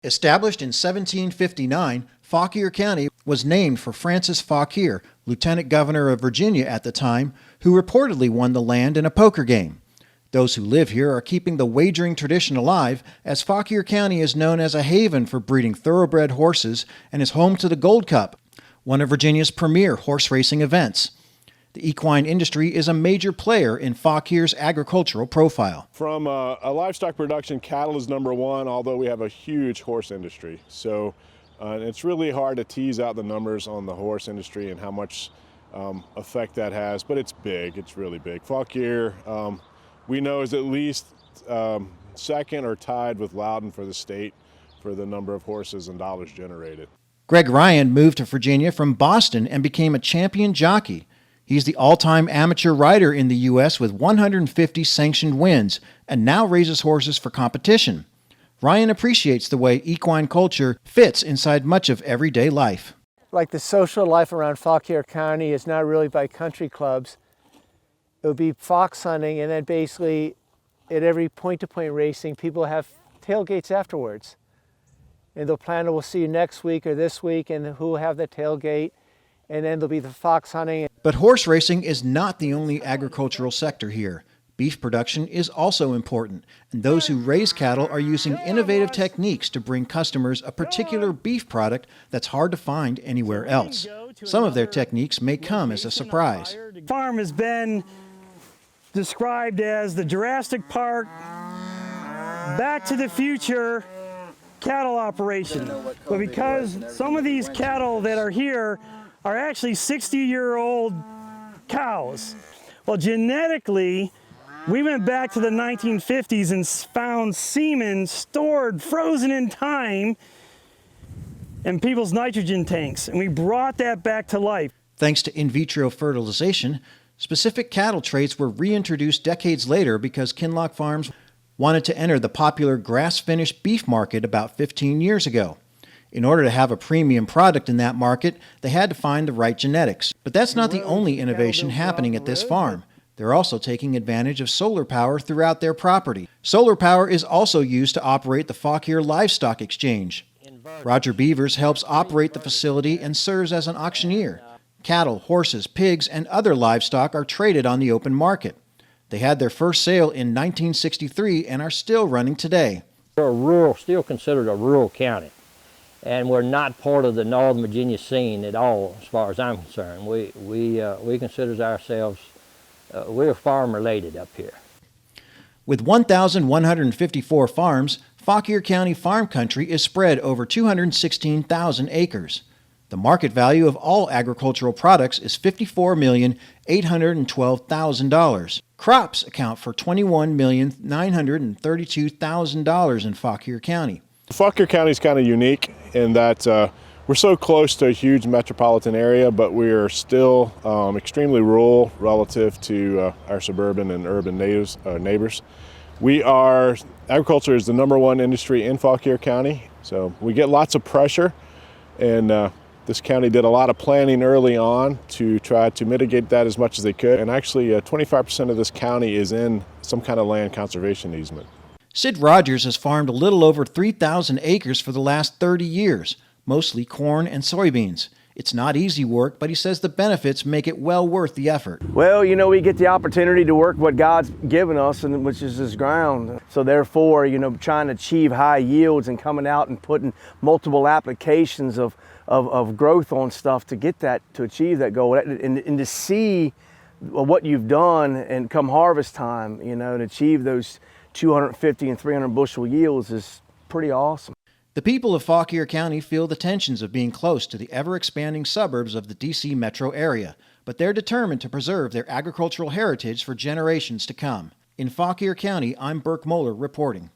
Established in 1759, Fauquier County was named for Francis Fauquier, Lieutenant Governor of Virginia at the time, who reportedly won the land in a poker game. Those who live here are keeping the wagering tradition alive, as Fauquier County is known as a haven for breeding thoroughbred horses and is home to the Gold Cup, one of Virginia's premier horse racing events. The equine industry is a major player in Fauquier's agricultural profile. From a livestock production, cattle is number one, although we have a huge horse industry. So it's really hard to tease out the numbers on the horse industry and how much effect that has, but it's big, it's really big. Fauquier, we know, is at least second or tied with Loudon for the state for the number of horses and dollars generated. Greg Ryan moved to Virginia from Boston and became a champion jockey. He's the all-time amateur rider in the U.S. with 150 sanctioned wins and now raises horses for competition. Ryan appreciates the way equine culture fits inside much of everyday life. Like the social life around Fauquier County is not really by country clubs. It would be fox hunting, and then basically at every point-to-point racing, people have tailgates afterwards. And they'll plan, we'll see you next week or this week, and who will have the tailgate, and then there'll be the fox hunting. But horse racing is not the only agricultural sector here. Beef production is also important, and those who raise cattle are using innovative techniques to bring customers a particular beef product that's hard to find anywhere else. Some of their techniques may come as a surprise. The farm has been described as the Jurassic Park, Back to the Future cattle operation. But because some of these cattle that are here are actually 60-year-old cows, well, genetically, we went back to the 1950s and found semen stored, frozen in time, in people's nitrogen tanks, and we brought that back to life. Thanks to in vitro fertilization, specific cattle traits were reintroduced decades later because Kinloch Farms wanted to enter the popular grass-finished beef market about 15 years ago. In order to have a premium product in that market, they had to find the right genetics. But that's not the only innovation happening at this farm. They're also taking advantage of solar power throughout their property. Solar power is also used to operate the Fauquier Livestock Exchange. Roger Beavers helps operate the facility and serves as an auctioneer. Cattle, horses, pigs, and other livestock are traded on the open market. They had their first sale in 1963 and are still running today. We're still considered a rural county, and we're not part of the Northern Virginia scene at all, as far as I'm concerned. We consider ourselves, we're farm related up here. With 1,154 farms, Fauquier County farm country is spread over 216,000 acres. The market value of all agricultural products is $54,812,000. Crops account for $21,932,000 in Fauquier County. Fauquier County is kind of unique in that we're so close to a huge metropolitan area, but we're still extremely rural relative to our suburban and urban neighbors. Agriculture is the #1 industry in Fauquier County, so we get lots of pressure, and this county did a lot of planning early on to try to mitigate that as much as they could, and actually 25% of this county is in some kind of land conservation easement. Sid Rogers has farmed a little over 3,000 acres for the last 30 years, mostly corn and soybeans. It's not easy work, but he says the benefits make it well worth the effort. Well, you know, we get the opportunity to work what God's given us, and which is His ground. So therefore, you know, trying to achieve high yields and coming out and putting multiple applications of growth on stuff to get that, to achieve that goal, and to see what you've done and come harvest time, you know, and achieve those 250 and 300 bushel yields is pretty awesome. The people of Fauquier County feel the tensions of being close to the ever-expanding suburbs of the D.C. metro area, but they're determined to preserve their agricultural heritage for generations to come. In Fauquier County, I'm Burke Moeller reporting.